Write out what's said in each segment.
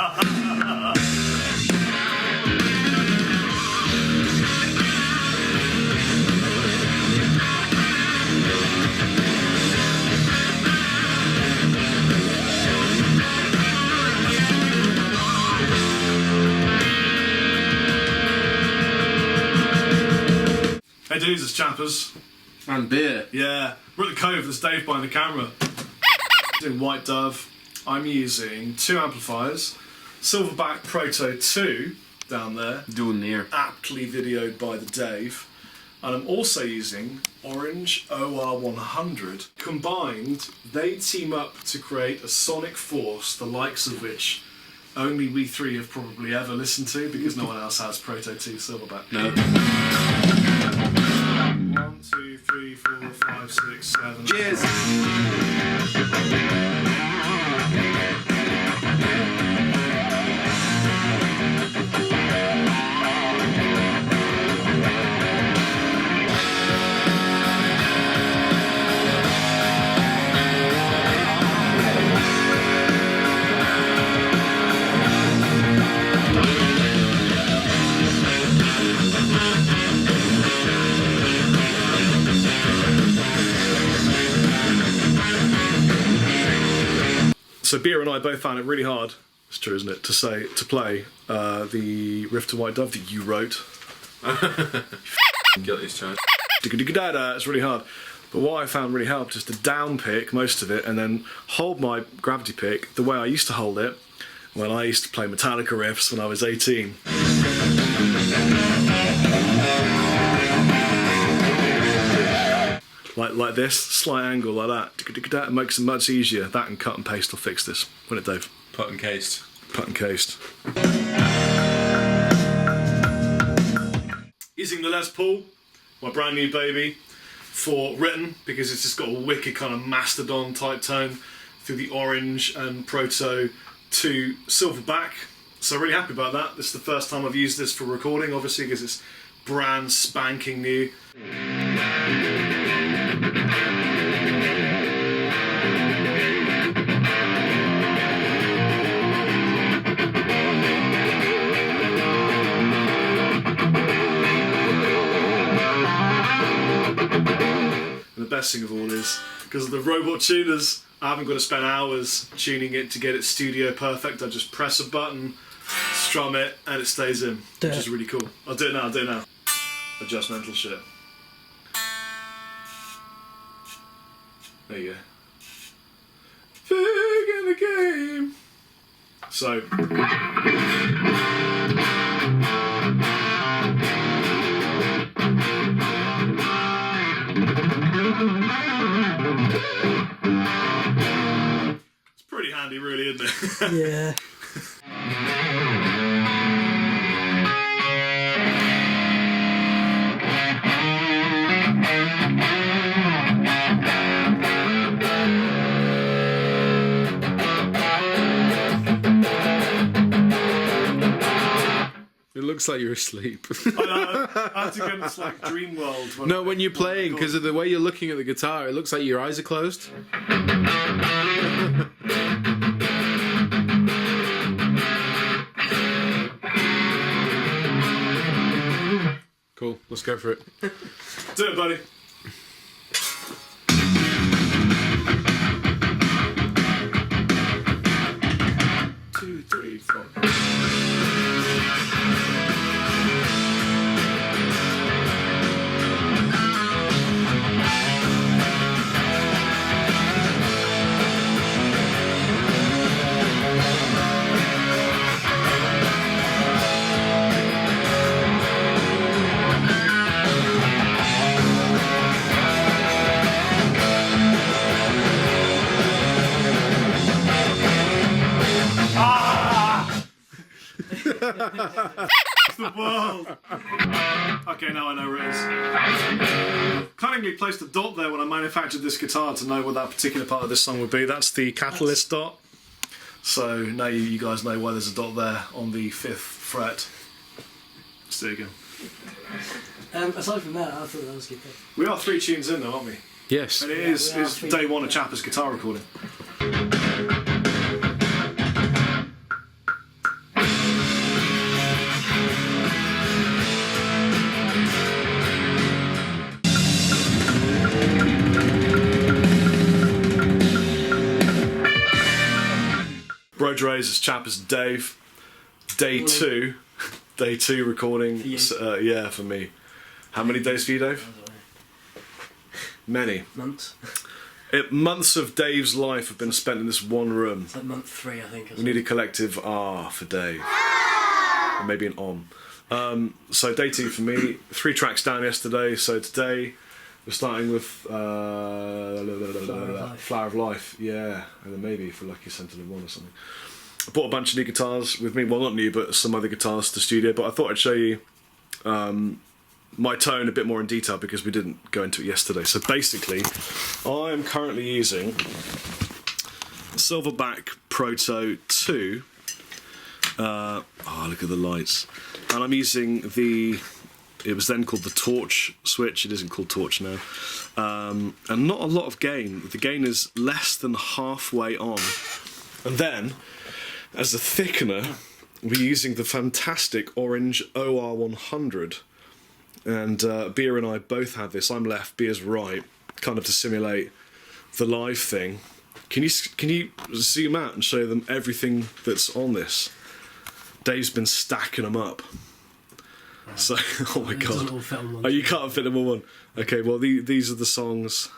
Hey dudes, it's Chappers. And beer. Yeah, we're at the Cove, there's Dave behind the camera. Doing White Dove. I'm using 2 amplifiers. Silverback Proto 2 down there. Dual near. Aptly videoed by the Dave. And I'm also using Orange OR100. Combined, they team up to create a sonic force, the likes of which only we three have probably ever listened to, because no one else has Proto 2 Silverback. No. 1, 2, 3, 4, 5, 6, 7. Cheers! So Beer and I both found it really hard, it's true isn't it, to play the riff to White Dove that you wrote. Get these charged. It's really hard. But what I found really helped is to down pick most of it and then hold my gravity pick the way I used to hold it when I used to play Metallica riffs when I was 18. Like this, slight angle like that. It makes it much easier. That and cut and paste will fix this. Wouldn't it, Dave? Put and cased. Put and cased. Using the Les Paul, my brand new baby, for written, because it's just got a wicked kind of mastodon type tone through the Orange and Proto 2 Silverback. So really happy about that. This is the first time I've used this for recording, obviously, because it's brand spanking new. And the best thing of all is, because of the robot tuners, I haven't got to spend hours tuning it to get it studio perfect. I just press a button, strum it, and it stays in, which is really cool. I'll do it now. Adjustmental shit. There you go. Big in the game. So. It's pretty handy, really, isn't it? Yeah. It looks like you're asleep. I have to go into this like dream world. When you're playing, because of the way you're looking at the guitar, it looks like your eyes are closed. Cool, let's go for it. Do it, buddy. Two, three, four. The world. Okay, now I know where it is. Cunningly placed a dot there when I manufactured this guitar to know what that particular part of this song would be. That's the catalyst dot. So now you guys know why there's a dot there on the 5th fret. Let's do it again. Aside from that, I thought that was good. We are 3 tunes in though, aren't we? Yes. And it is day 1 of Chappers guitar recording. Dorje is Chappers and Dave. Day two recording. For you. Yeah, for me. How many days for you, Dave? Many. Months. Months of Dave's life have been spent in this one room. It's like month 3, I think. We need a collective ah for Dave. Or maybe an om. So day 2 for me. 3 tracks down yesterday. So today we're starting with Flower of Life. Yeah, and then maybe for Lucky Sentinel 1 or something. I bought a bunch of new guitars with me. Well, not new, but some other guitars to the studio. But I thought I'd show you my tone a bit more in detail because we didn't go into it yesterday. So basically, I am currently using Silverback Proto 2. Oh, look at the lights. And I'm using it was then called the Torch switch. It isn't called Torch now. And not a lot of gain. The gain is less than halfway on. And then, as a thickener, we're using the fantastic orange OR100. And Beer and I both have this. I'm left, Beer's right, kind of to simulate the live thing. Can you zoom out and show them everything that's on this? Dave's been stacking them up. So, oh my god. All fit on one. Oh, you can't fit them all on. Okay, well these are the songs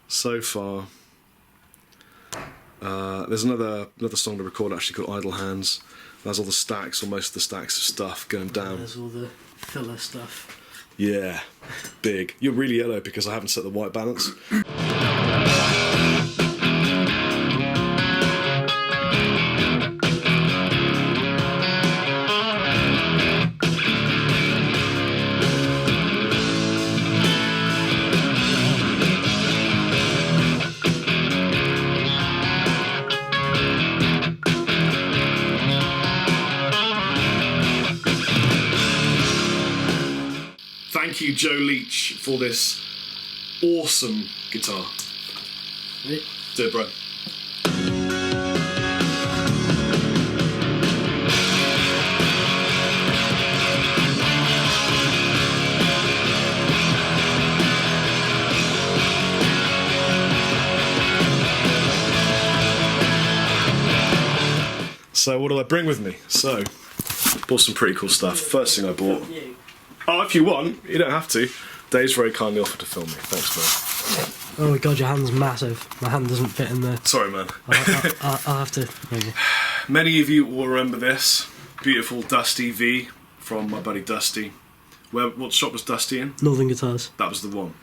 so far. There's another song to record actually called Idle Hands. There's all the stacks, or most of the stacks of stuff going down. There's all the filler stuff. Yeah, big. You're really yellow because I haven't set the white balance. Thank you, Joe Leach, for this awesome guitar. Really? Do it, bro. So what did I bring with me? So, bought some pretty cool stuff. First thing I bought... Oh, if you want, you don't have to. Dave's very kindly offered to film me. Thanks, man. Oh my god, your hand's massive. My hand doesn't fit in there. Sorry, man. I'll have to... Maybe. Many of you will remember this. Beautiful Dusty V from my buddy Dusty. What shop was Dusty in? Northern Guitars. That was the one.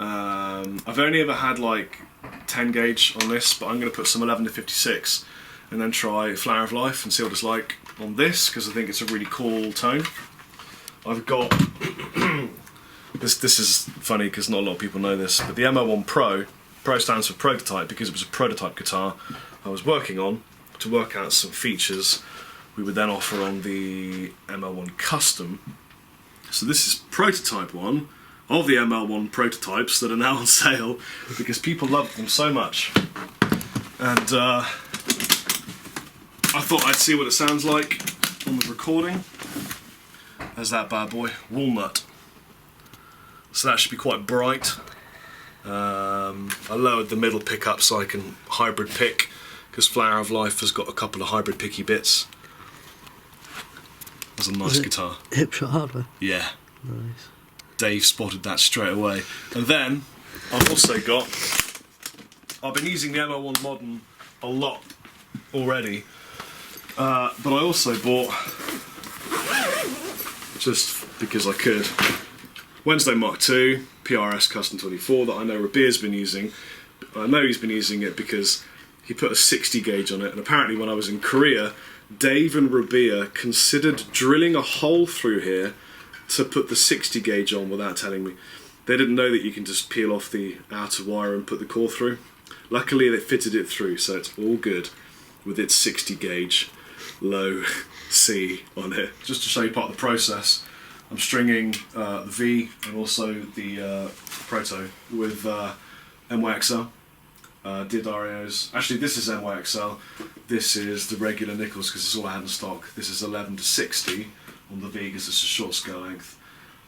I've only ever had like 10 gauge on this, but I'm going to put some 11 to 56 and then try Flower of Life and see what it's like on this, because I think it's a really cool tone. I've got this is funny because not a lot of people know this, but the MO1 Pro stands for prototype because it was a prototype guitar I was working on to work out some features we would then offer on the ML1 Custom. So this is prototype 1 of the ML1 prototypes that are now on sale because people loved them so much. And I thought I'd see what it sounds like on the recording. There's that bad boy, Walnut. So that should be quite bright. I lowered the middle pickup so I can hybrid pick, because Flower of Life has got a couple of hybrid picky bits. That's a nice guitar. Hipshot hardware. Yeah. Nice. Dave spotted that straight away. And then I've also got... I've been using the MO1 Modern a lot already, but I also bought, just because I could, Wednesday Mark II PRS Custom 24 that I know Rabir's been using. I know he's been using it because he put a 60 gauge on it, and apparently when I was in Korea, Dave and Rabir considered drilling a hole through here to put the 60 gauge on without telling me. They didn't know that you can just peel off the outer wire and put the core through. Luckily they fitted it through, so it's all good with its 60 gauge low C on it. Just to show you part of the process, I'm stringing the V and also the Proto with NYXL. Did Arios. Actually, this is NYXL. This is the regular nickels because it's all I had in stock. This is 11 to 60 on the V because it's a short scale length.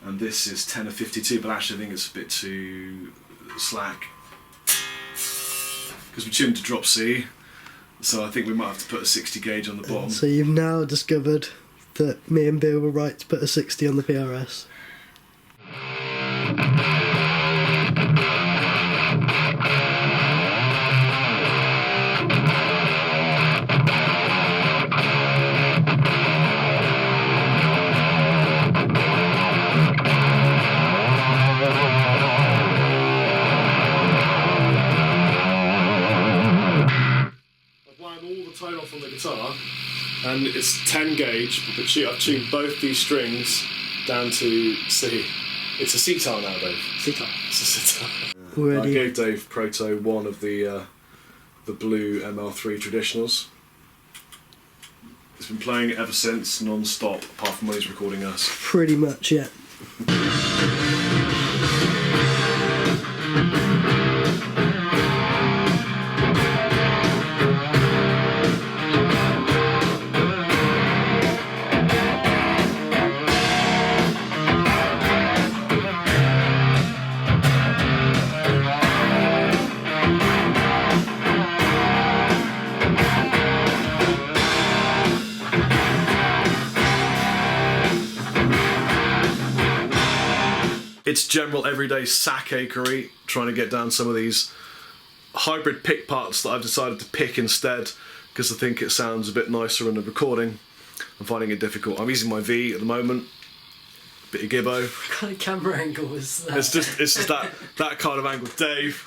And this is 10 to 52, but actually I think it's a bit too slack. Because we tuned to drop C, So I think we might have to put a 60 gauge on the bottom. So you've now discovered that me and Bill were right to put a 60 on the PRS. Tone off on the guitar, and it's 10 gauge, but I've tuned both these strings down to C. It's a sitar now, Dave. Sitar. It's a sitar. Already. I gave Dave Proto one of the blue ML3 traditionals. He's been playing it ever since, non-stop, apart from when he's recording us. Pretty much, yeah. It's general everyday sack-achery, trying to get down some of these hybrid pick parts that I've decided to pick instead because I think it sounds a bit nicer in the recording. I'm finding it difficult. I'm using my V at the moment, bit of gibbo. What kind of camera angle is that? It's just that kind of angle, Dave.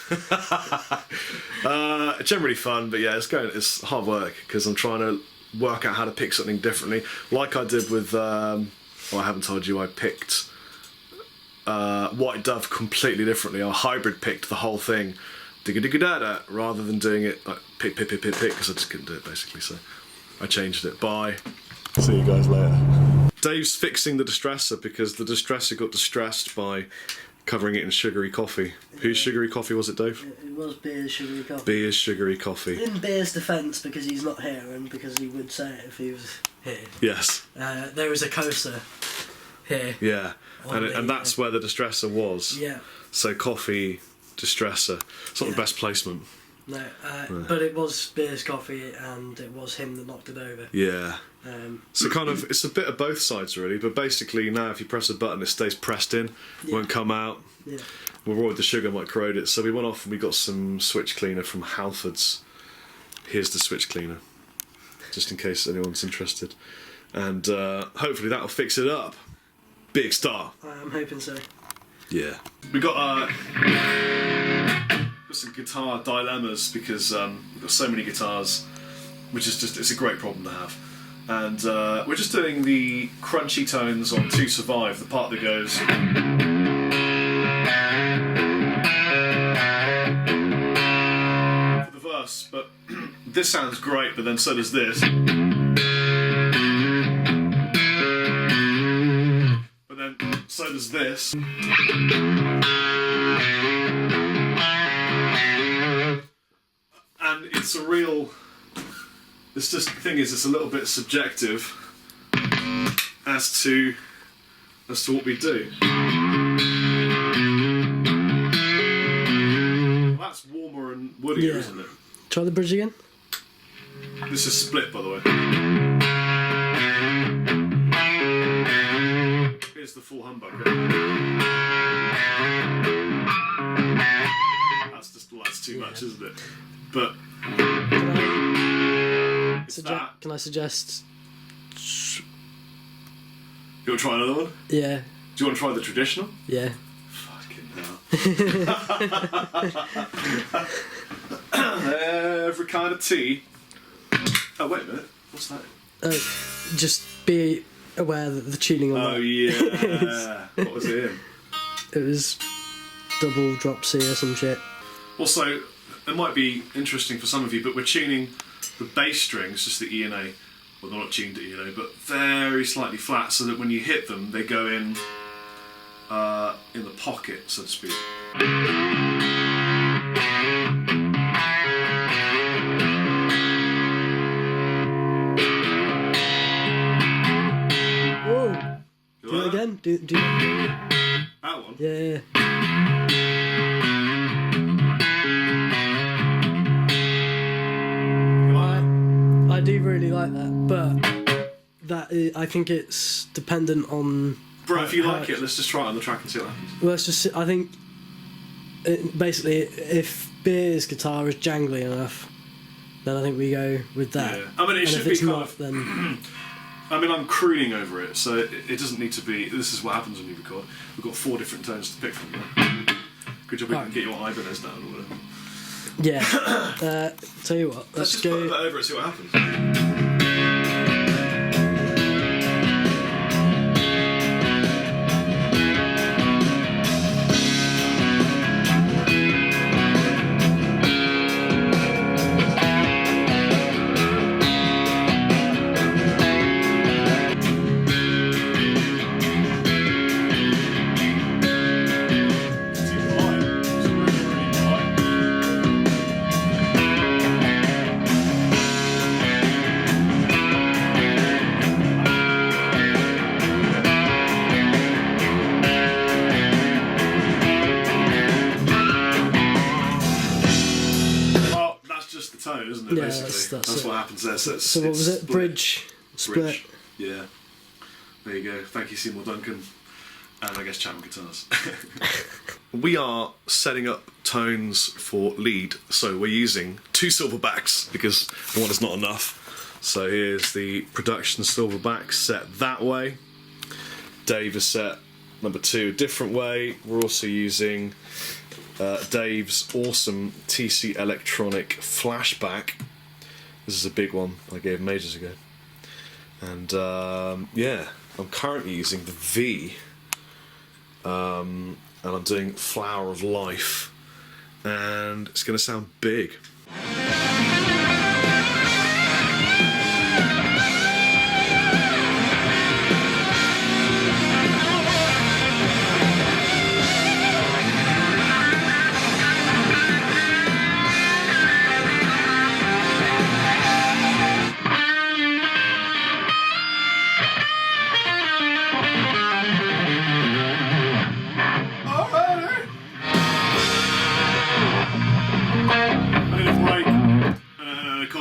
Generally fun, but yeah, it's hard work because I'm trying to work out how to pick something differently, like I did with. I haven't told you I picked. White Dove completely differently. I hybrid picked the whole thing, digga-digga-da-da, rather than doing it like pick, because I just couldn't do it basically. So I changed it. Bye. See you guys later. Dave's fixing the distressor because the distressor got distressed by covering it in sugary coffee. Yeah. Whose sugary coffee was it, Dave? It was Beer's sugary coffee. Beer's sugary coffee. In Beer's defence, because he's not here and because he would say it if he was here. Yes. There was a coaster here. Yeah. And that's where the distressor was. Yeah. So coffee, distressor. It's not the best placement. No, but it was Beer's coffee and it was him that knocked it over. Yeah. So kind of, it's a bit of both sides really, but basically now if you press a button it stays pressed in, won't come out. Yeah. We're worried the sugar might corrode it, so we went off and we got some switch cleaner from Halford's. Here's the switch cleaner, just in case anyone's interested. And hopefully that'll fix it up. Big star. I'm hoping so. Yeah. We got some guitar dilemmas because we've got so many guitars, which is just, it's a great problem to have. And we're just doing the crunchy tones on To Survive, the part that goes. For the verse, but this sounds great, but then so does this. So does this. And it's a real. It's just the thing is, it's a little bit subjective as to what we do. Well, that's warmer and woodier, isn't it? Try the bridge again. This is split, by the way. Here's the full humbucker. That's too much, isn't it? But can I suggest? You want to try another one? Yeah. Do you want to try the traditional? Yeah. Fucking hell. Every kind of tea. Oh wait a minute. What's that? Just be aware that the tuning on that. Yeah. What was it in? It was double drop C or some shit. Also, it might be interesting for some of you, but we're tuning the bass strings, just the E and A. Well, they're not tuned to E and A, but very slightly flat, so that when you hit them, they go in the pocket, so to speak. Whoa! Do it again. Do that one. Yeah. Come on. do really like that, but I think it's dependent on. Bro, if you like it, let's just try it on the track and see what happens. Well, it's just. I think basically, if Beer's guitar is jangly enough, then I think we go with that. Yeah. I mean, it and should if be it's kind not, of. then I mean, I'm crooning over it, so it doesn't need to be. This is what happens when you record. We've got 4 different tones to pick from. Right? Good job we can get your Ibanez down or whatever. yeah. Tell you what, Let's just put that over and see what happens. Isn't it? Yeah, basically, that's what happens there. So, so what was it? Bridge split. Yeah. There you go. Thank you, Seymour Duncan, and I guess Chapman guitars. We are setting up tones for lead, so we're using 2 silverbacks because one is not enough. So here's the production silverback set that way. Dave is set number 2 a different way. We're also using Dave's awesome TC Electronic flashback. This is a big one I gave him ages ago. And yeah, I'm currently using the V. And I'm doing Flower of Life. And it's going to sound big.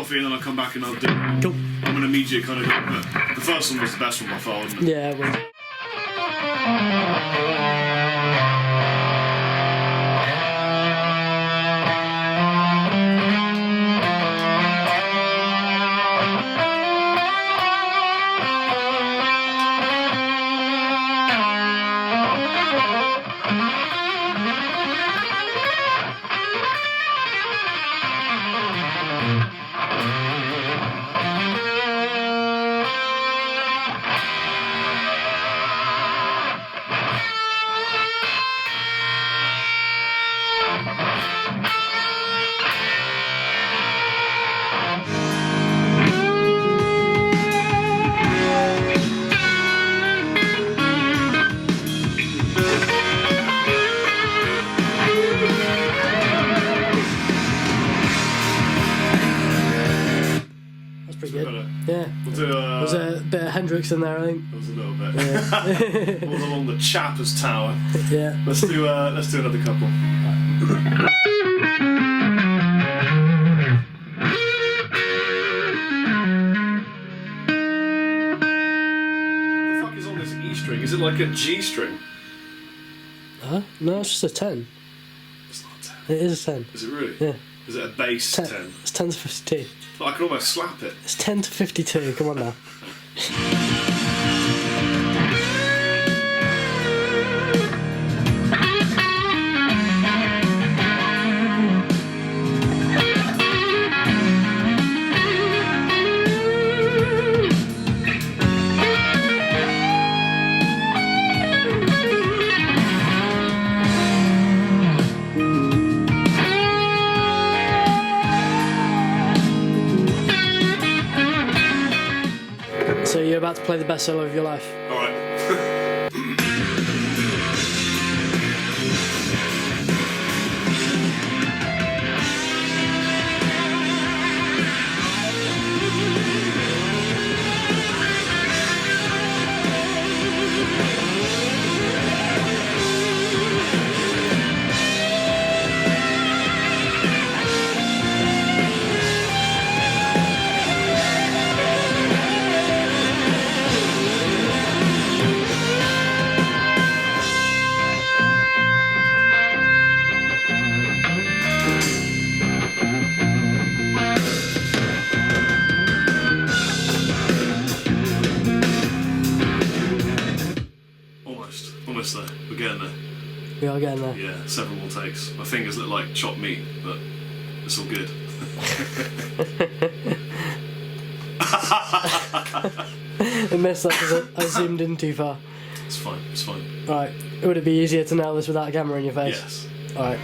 And then I'll come back and I'll do it. Cool. I'm an immediate kind of. But the first one was the best one by far, wasn't it? Yeah, it was. Yeah. We'll do There's a bit of Hendrix in there, I think. There was a little bit. Yeah. All along the Chappers Tower. Yeah. Let's do another couple. What the fuck is on this E string? Is it like a G string? Huh? No, it's just a 10. It's not a 10. It is a 10. Is it really? Yeah. Is it a bass 10? It's 10 to 52. I can almost slap it. It's 10 to 52, come on now. So you're about to play the best solo of your life. Alright. We are getting there. Yeah, several more takes. My fingers look like chopped meat, but it's all good. I messed up because I zoomed in too far. It's fine, it's fine. Right, would it be easier to nail this without a camera in your face? Yes. Alright.